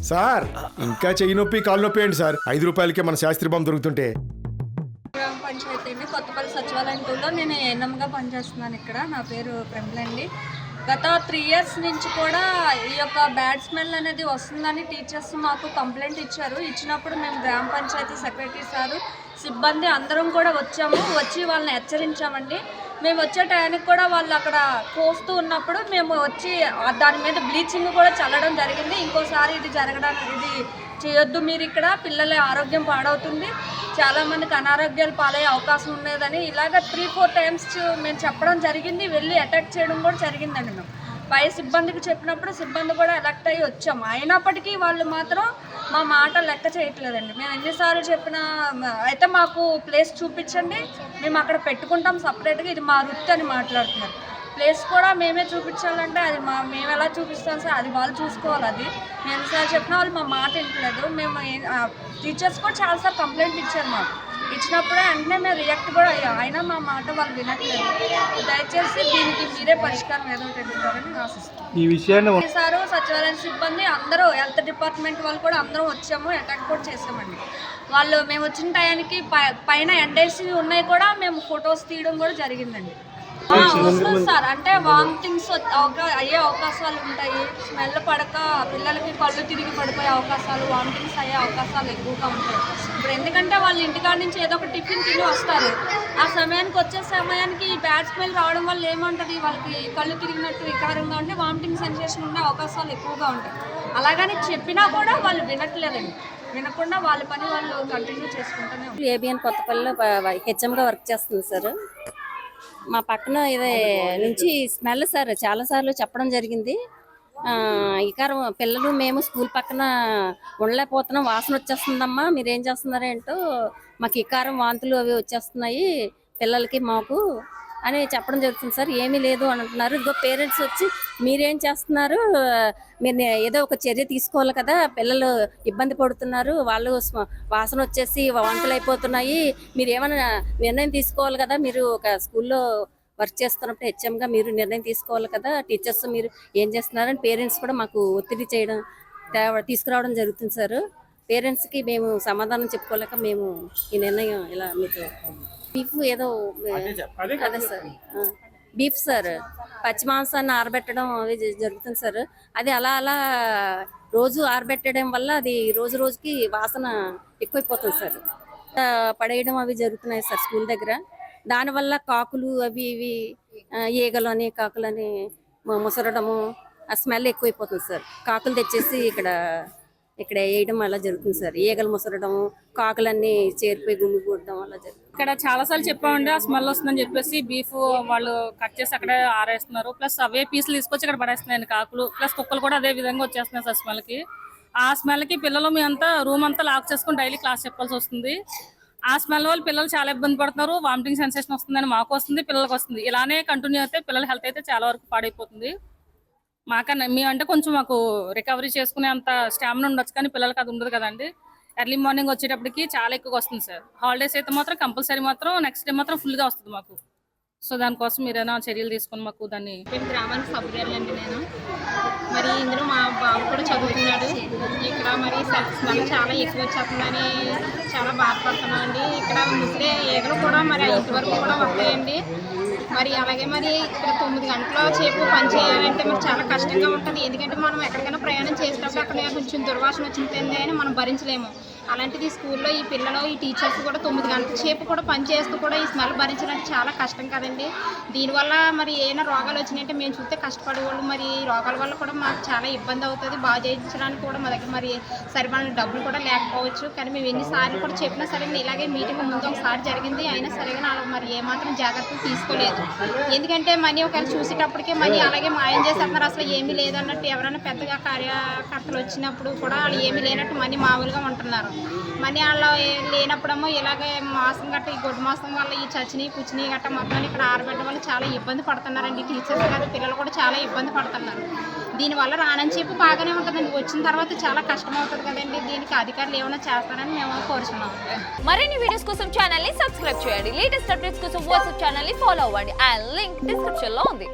Sir ఇంకా చెయ్యి నొప్పి కాలు నొప్పి ఏంటి సార్? 5 రూపాయలకే మన శాస్త్రి బాంబు దొరుకుతుంటే. గ్రామ పంచాయతీ అండి, కొత్తపల్లి సచివాలయం 2లో నేను ఏఎన్ఎంగా పనిచేస్తున్నాను. ఇక్కడ నా పేరు ప్రమిళ అండి. గత 3 years నుంచి కూడా ఈ యొక్క బ్యాడ్ స్మెల్ అనేది వస్తుందని టీచర్స్ మాకు కంప్లైంట్ ఇచ్చారు. ఇచ్చినప్పుడు మేము గ్రామ పంచాయతీ సెక్రటరీ సారు, సిబ్బంది అందరం కూడా వచ్చి వాళ్ళని హెచ్చరించామండి. మేము వచ్చే టైంకి కూడా వాళ్ళు అక్కడ పోస్తూ ఉన్నప్పుడు మేము వచ్చి దాని మీద బ్లీచింగ్ కూడా చల్లడం జరిగింది. ఇంకోసారి ఇది చేయొద్దు, మీరు ఇక్కడ పిల్లల ఆరోగ్యం పాడవుతుంది, చాలామందికి అనారోగ్యాలు పాలయ్యే అవకాశం ఉండేదని ఇలాగ 3-4 times మేము చెప్పడం జరిగింది. వెళ్ళి అటాక్ చేయడం కూడా జరిగిందండి. మేము పై సిబ్బందికి చెప్పినప్పుడు సిబ్బంది కూడా ఎలక్ట్ అయ్యి వచ్చాము. అయినప్పటికీ వాళ్ళు మాత్రం మా మాట లెక్క చేయట్లేదండి. మేము ఎన్నిసార్లు చెప్పినా అయితే మాకు ప్లేస్ చూపించండి, మేము అక్కడ పెట్టుకుంటాం సపరేట్గా, ఇది మా వృత్తి అని మాట్లాడుతున్నారు. ప్లేస్ కూడా మేమే చూపించాలంటే అది మేము ఎలా చూపిస్తాం సార్? అది వాళ్ళు చూసుకోవాలి. అది మేము ఎన్నిసార్లు చెప్పినా వాళ్ళు మా మాట వింటలేదు. మేము టీచర్స్ కూడా చాలాసార్లు కంప్లైంట్ ఇచ్చారు. మాకు ఇచ్చినప్పుడే వెంటనే మేము రియాక్ట్ కూడా అయ్యాం. అయినా మా మాట వాళ్ళు వినట్లేదు. దయచేసి దీనికి మీరే పరిష్కారం ఏదో పెట్టారని ఆశిస్తాం. ఈ విషయాన్ని సారు, సచివాలయం సిబ్బంది అందరూ, హెల్త్ డిపార్ట్మెంట్ వాళ్ళు కూడా అందరం వచ్చాము, అటాక్ కూడా చేసామండి. వాళ్ళు మేము వచ్చిన టయానికి పైన ఎండేసి ఉన్నాయి కూడా మేము ఫొటోస్ తీయడం కూడా జరిగిందండి. వస్తుంది సార్, అంటే వామిటింగ్స్ అయ్యే అవకాశాలు ఉంటాయి. స్మెల్ పడక పిల్లలకి కళ్ళు తిరిగి పడిపోయే అవకాశాలు, వామిటింగ్స్ అయ్యే అవకాశాలు ఎక్కువగా ఉంటాయి. ఇప్పుడు ఎందుకంటే వాళ్ళు ఇంటికాడ నుంచి ఏదో ఒక టిఫిన్ తిని వస్తారు, ఆ సమయానికి వచ్చే సమయానికి బ్యాడ్ స్మెల్ రావడం వల్ల ఏమంటుంది, వాళ్ళకి కళ్ళు తిరిగినట్టు వికారంగా ఉంటే వామిటింగ్ సెన్సేషన్ ఉండే అవకాశాలు ఎక్కువగా ఉంటాయి. అలాగని చెప్పినా కూడా వాళ్ళు వినట్లేదండి. వినకుండా వాళ్ళ పని వాళ్ళు కంటిన్యూ చేసుకుంటూనే ఉంటారు. ఏబిఎన్ కొత్తపల్లిలో హెచ్ఎంగా వర్క్ చేస్తుంది సార్. మా పక్కన ఇదే నుంచి స్మెల్ సార్ చాలాసార్లు చెప్పడం జరిగింది. ఇకారం పిల్లలు మేము స్కూల్ పక్కన ఉండలేకపోతున్నాం, వాసన వచ్చేస్తుందమ్మా, మీరేం చేస్తున్నారేంటో, మాకు ఇకారం వాంతులు అవి వచ్చేస్తున్నాయి పిల్లలకి మాకు అని చెప్పడం జరుగుతుంది సార్. ఏమీ లేదు అని అంటున్నారు. ఇదిగో పేరెంట్స్ వచ్చి మీరేం చేస్తున్నారు, మీరు ఏదో ఒక చర్య తీసుకోవాలి కదా, పిల్లలు ఇబ్బంది పడుతున్నారు, వాళ్ళు వాసన వచ్చేసి వాంతులు అయిపోతున్నాయి, మీరు ఏమైనా నిర్ణయం తీసుకోవాలి కదా, మీరు ఒక స్కూల్లో వర్క్ చేస్తున్నప్పుడు హెచ్ఎంగా మీరు నిర్ణయం తీసుకోవాలి కదా, టీచర్స్ మీరు ఏం చేస్తున్నారని పేరెంట్స్ కూడా మాకు ఒత్తిడి చేయడం తీసుకురావడం జరుగుతుంది సార్. పేరెంట్స్కి మేము సమాధానం చెప్పుకోలేక మేము ఈ నిర్ణయం ఇలా మీకు బీఫ్ ఏదో అదే సార్, బీఫ్ సార్ పచ్చి మాంసాన్ని ఆరబెట్టడం అవి జరుగుతుంది సార్. అది అలా రోజు ఆరబెట్టడం వల్ల అది రోజుకి వాసన ఎక్కువైపోతుంది సార్. పడేయడం అవి జరుగుతున్నాయి సార్ స్కూల్ దగ్గర. దానివల్ల కాకులు అవి ఇవి ఈగలు అని కాకులని ముసరడము, ఆ స్మెల్ ఎక్కువైపోతుంది సార్. కాకులు తెచ్చేసి ఇక్కడ వేయడం అలా జరుగుతుంది సార్. ఈగలు ముసరడము, కాకులన్నీ చేరిపోయి గుమ్మిపోవడం అలా జరుగుతుంది. ఇక్కడ చాలాసార్లు చెప్పామండి, ఆ స్మెల్ వస్తుందని చెప్పేసి బీఫ్ వాళ్ళు కట్ చేసి అక్కడే ఆరేస్తున్నారు. ప్లస్ అవే పీసులు తీసుకొచ్చి ఇక్కడ పడేస్తున్నాయండి కాకులు. ప్లస్ కుక్కలు కూడా అదే విధంగా వచ్చేస్తున్నాయి సార్ స్మెల్కి. ఆ స్మెల్కి పిల్లలు మీ అంతా రూమ్ అంతా లాక్ చేసుకుని డైలీ క్లాస్ చెప్పాల్సి వస్తుంది. ఆ స్మెల్ వల్ల పిల్లలు చాలా ఇబ్బంది పడుతున్నారు. వామిటింగ్ సెన్సేషన్ వస్తుందని మాకు వస్తుంది, పిల్లలకు వస్తుంది. ఇలానే కంటిన్యూ అయితే పిల్లల హెల్త్ అయితే చాలా వరకు పాడైపోతుంది. మాకన్నా మేమంటే కొంచెం మాకు రికవరీ చేసుకునే అంత స్టామినా ఉండొచ్చు, కానీ పిల్లలకి అది ఉండదు కదండి. ఎర్లీ మార్నింగ్ వచ్చేటప్పటికి చాలా ఎక్కువగా వస్తుంది సార్. హాలిడేస్ అయితే మాత్రం కంపల్సరీ మాత్రం నెక్స్ట్ డే మాత్రం ఫుల్గా వస్తుంది మాకు. సో దానికోసం మీరైనా చర్యలు తీసుకొని మాకు దాన్ని. గ్రామానికి సభ్యులండి నేను. మరి ఇందులో మా బాబు కూడా చదువుతున్నాడు. ఇక్కడ మరి స్మెల్ చాలా ఎక్కువ వచ్చేస్తుందని చాలా బాధపడుతున్నామండి. ఇక్కడ ముసిరే ఈగలు కూడా మరి 5 వరకు కూడా వస్తాయండి. మరి అలాగే మరి ఇక్కడ 9 గంటల సేపు పని చేయాలంటే మరి చాలా కష్టంగా ఉంటుంది. ఎందుకంటే మనం ఎక్కడికైనా ప్రయాణం చేసేటప్పుడు అక్కడ కొంచెం దుర్వాసన వచ్చింది అని మనం భరించలేము. అలాంటిది స్కూల్లో ఈ పిల్లలు ఈ టీచర్స్ కూడా 9 గంటల సేపు కూడా పని చేస్తూ కూడా ఈ స్మెల్ భరించడానికి చాలా కష్టం కదండి. దీనివల్ల మరి ఏమైనా రోగాలు వచ్చినాయంటే మేము చూస్తే కష్టపడేవాళ్ళు. మరి ఈ రోగాల వల్ల కూడా మాకు చాలా ఇబ్బంది అవుతుంది. బాగా చేయించడానికి కూడా మా దగ్గర మరి సరిపడిన డబ్బులు కూడా లేకపోవచ్చు. కానీ మేము ఎన్నిసార్లు కూడా చెప్పినా సరే ఇలాగే మీటింగ్ ముందు ఒకసారి జరిగింది, అయినా సరిగా మరి ఏమాత్రం జాగ్రత్తలు తీసుకోలేదు. ఎందుకంటే మనీ ఒకవేళ చూసేటప్పటికే మనీ అలాగే మాయం చేసేస్తున్నారు. అసలు ఏమీ లేదన్నట్టు ఎవరైనా పెద్దగా కార్యకర్తలు వచ్చినప్పుడు కూడా వాళ్ళు ఏమీ లేనట్టు మనీ మామూలుగా ఉంటున్నారు. మనీ వాళ్ళు లేనప్పుడేమో ఇలాగే మాసం గట్ట ఈ గొడ్డు మాసం వల్ల ఈ చచ్చిని పుచ్చిని గట్ట మొత్తం ఇక్కడ ఆరబెట్టడం వల్ల చాలా ఇబ్బంది పడుతున్నారండి. టీచర్స్ కాదు పిల్లలు కూడా చాలా ఇబ్బంది పడుతున్నారు. దీనివల్ల రానని చెప్పి బాగానే ఉంటుందండి, వచ్చిన తర్వాత చాలా కష్టం అవుతుంది కదండి. దీనికి అధికారులు ఏమైనా చేస్తారని మేము కోరుచున్నాం. మరిన్ని వీడియోస్ కోసం ఛానల్ ని సబ్స్క్రైబ్ చేయండి. లేటెస్ట్ అప్డేట్స్ కోసం వాట్సాప్ ఛానల్ ని ఫాలో అవ్వండి. ఆ లింక్ డిస్క్రిప్షన్ లో ఉంది.